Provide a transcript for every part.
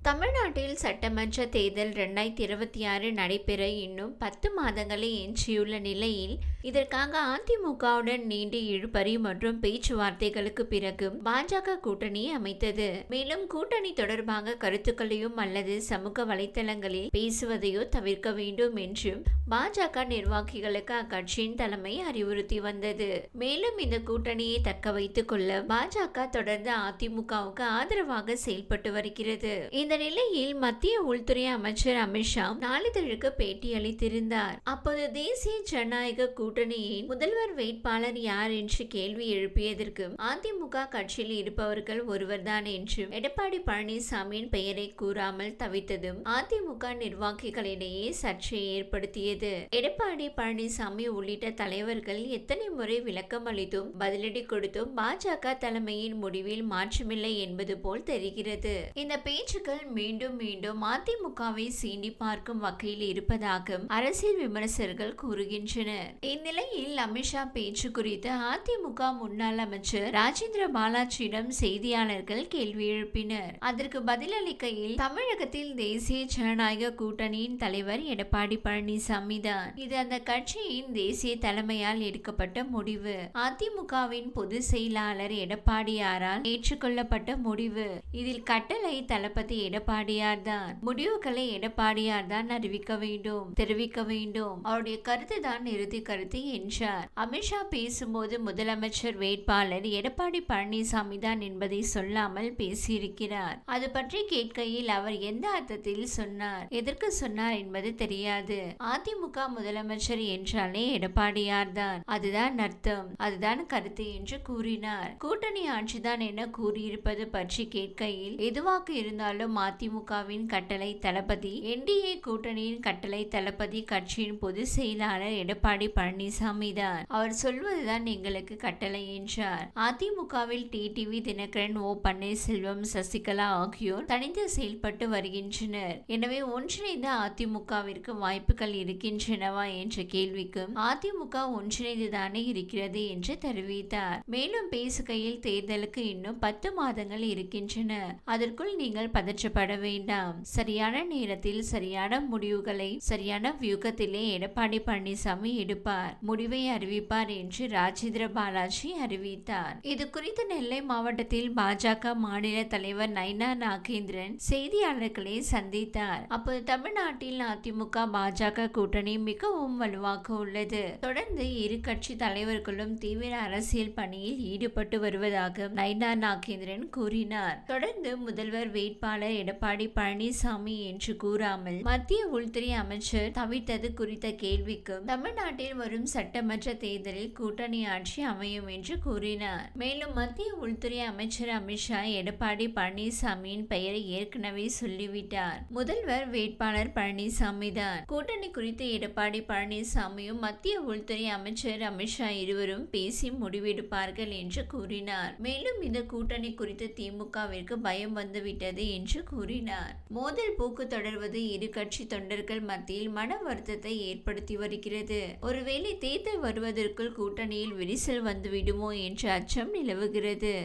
தமிழ்நாட்டில் சட்டமன்ற தேர்தல் 2026 நடைபெற இன்னும் 10 மாதங்களே எஞ்சியுள்ள நிலையில் இதற்காக அதிமுகவுடன் நீண்ட இழுபறி மற்றும் பேச்சுவார்த்தைகளுக்கு பிறகு பாஜக கூட்டணி அமைத்தது. மேலும் கூட்டணி தொடர்பாக கருத்துக்களையும் அல்லது சமூக வலைதளங்களில் பேசுவதையோ தவிர்க்க வேண்டும் என்றும் பாஜக நிர்வாகிகளுக்கு அக்கட்சியின் தலைமை அறிவுறுத்தி வந்தது. மேலும் இந்த கூட்டணியை தக்க வைத்துக் கொள்ள பாஜக தொடர்ந்து அதிமுகவுக்கு ஆதரவாக செயல்பட்டு வருகிறது. இந்த நிலையில் மத்திய உள்துறை அமைச்சர் அமித்ஷா நாளிதழுக்கு பேட்டி அளித்திருந்தார். அப்போது தேசிய ஜனநாயக கூட்டணியின் முதல்வர் வேட்பாளர் யார் என்று கேள்வி எழுப்பியதற்கு அதிமுக கட்சியில் இருப்பவர்கள் ஒருவர்தான் என்றும் எடப்பாடி பழனிசாமியின் பெயரை கூறாமல் தவித்ததும் அதிமுக நிர்வாகிகளிடையே சர்ச்சையை ஏற்படுத்தியது. எடப்பாடி பழனிசாமி உள்ளிட்ட தலைவர்கள் எத்தனை முறை விளக்கம் அளித்தும் பதிலடி கொடுத்தும் பாஜக தலைமையின் முடிவில் மாற்றமில்லை என்பது போல் தெரிகிறது. இந்த பேச்சுக்கள் மீண்டும் மீண்டும் அதிமுகவை சீண்டி பார்க்கும் வகையில் இருப்பதாக அரசியல் விமர்சகர்கள் கூறுகின்றனர். இந்நிலையில் அமித்ஷா பேச்சு குறித்து அதிமுக முன்னாள் அமைச்சர் ராஜேந்திர பாலாஜியிடம் செய்தியாளர்கள் கேள்வி எழுப்பினர். அதற்கு பதிலளிக்கையில் தமிழகத்தில் தேசிய ஜனநாயக கூட்டணியின் தலைவர் எடப்பாடி பழனிசாமி தான். இது அந்த கட்சியின் தேசிய தலைமையால் எடுக்கப்பட்ட முடிவு. அதிமுகவின் பொதுச் செயலாளர் எடப்பாடியாரால் ஏற்றுக்கொள்ளப்பட்ட முடிவு. இதில் கட்டளை தளபதி எடப்பாடியார் தான். முடிவுகளை எடப்பாடியார் தான் அறிவிக்க வேண்டும், தெரிவிக்க வேண்டும். அவருடைய கருத்து தான் இறுதி கருத்து என்றார். அமித்ஷா பேசும்போது முதலமைச்சர் வேட்பாளர் எடப்பாடி பழனிசாமி தான் என்பதை சொல்லாமல் பேசியிருக்கிறார். அது பற்றி கேட்கையில் அவர் எந்த அர்த்தத்தில் சொன்னார், எதற்கு சொன்னார் என்பது தெரியாது. அதிமுக முதலமைச்சர் என்றாலே எடப்பாடியார் தான், அதுதான் அர்த்தம், அதுதான் கருத்து என்று கூறினார். கூட்டணி ஆட்சிதான் என கூறியிருப்பது பற்றி கேட்கையில் எதுவாக இருந்தாலும் அதிமுகவின் கட்டளை தளபதி, என்டிஏ கூட்டணியின் கட்டளை தளபதி கட்சியின் பொதுச் செயலாளர் எடப்பாடி பழனிசாமி தான். அவர் சொல்வதுதான் எங்களுக்கு கட்டளை என்றார். அதிமுகவில் டிடிவி தினகரன், ஓ பன்னீர்செல்வம், சசிகலா ஆகியோர் தனித்து செயல்பட்டு வருகின்றனர். எனவே ஒன்றிணைந்த அதிமுகவிற்கு வாய்ப்புகள் இருக்கின்றனவா என்ற கேள்விக்கும் அதிமுக ஒன்றிணைந்துதானே இருக்கிறது என்று தெரிவித்தார். மேலும் பேசுகையில் தேர்தலுக்கு இன்னும் 10 மாதங்கள் இருக்கின்றன. அதற்குள் நீங்கள் பதற்றப்பட வேண்டாம். சரியான நேரத்தில் சரியான முடிவுகளை சரியான வியூகத்திலே எடப்பாடி பழனிசாமி எடுப்பார், முடிவை அறிவிப்பார் என்று ராஜேந்திர பாலாஜி அறிவித்தார். இது குறித்து நெல்லை மாவட்டத்தில் பாஜக மாநில தலைவர் நைனா நாகேந்திரன் செய்தியாளர்களை சந்தித்தார். அப்போது தமிழ்நாட்டில் அதிமுக பாஜக கூட்டணி மிகவும் வலுவாக உள்ளது. தொடர்ந்து இரு கட்சி தலைவர்களும் தீவிர அரசியல் பணியில் ஈடுபட்டு வருவதாக நைனா நாகேந்திரன் கூறினார். தொடர்ந்து முதல்வர் வேட்பாளர் எடப்பாடி பழனிசாமி என்று கூறாமல் மத்திய உள்துறை அமைச்சர் தவிர்த்தது குறித்த கேள்விக்கும் தமிழ்நாட்டில் வரும் சட்டமன்ற தேர்தலில் கூட்டணி ஆட்சி அமையும் என்று கூறினார். மேலும் மத்திய உள்துறை அமைச்சர் அமித்ஷா எடப்பாடி பழனிசாமியின் பெயரை ஏற்கனவே சொல்லிவிட்டார். முதல்வர் வேட்பாளர் பழனிசாமி தான். கூட்டணி குறித்து எடப்பாடி பழனிசாமியும் மத்திய உள்துறை அமைச்சர் அமித்ஷா இருவரும் பேசி முடிவெடுப்பார்கள் என்று கூறினார். மேலும் இந்த கூட்டணி குறித்து திமுகவிற்கு பயம் வந்துவிட்டது என்று கூறினார். மோதல் போக்கு தொடர்வது இரு கட்சி தொண்டர்கள் மத்தியில் மன வருத்தத்தை ஏற்படுத்தி வருகிறது. ஒருவேளை தேர்தல் வருவதற்குள் கூட்டணியில் விரிசல் வந்துவிடுமோ என்ற அச்சம் நிலவுகிறது.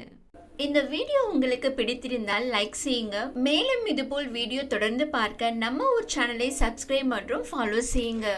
இந்த வீடியோ உங்களுக்கு பிடித்திருந்தால் லைக் செய்யுங்க. மேலும் இதுபோல் வீடியோ தொடர்ந்து பார்க்க நம்ம ஒரு சேனலை சப்ஸ்கிரைப் மற்றும் ஃபாலோ செய்யுங்க.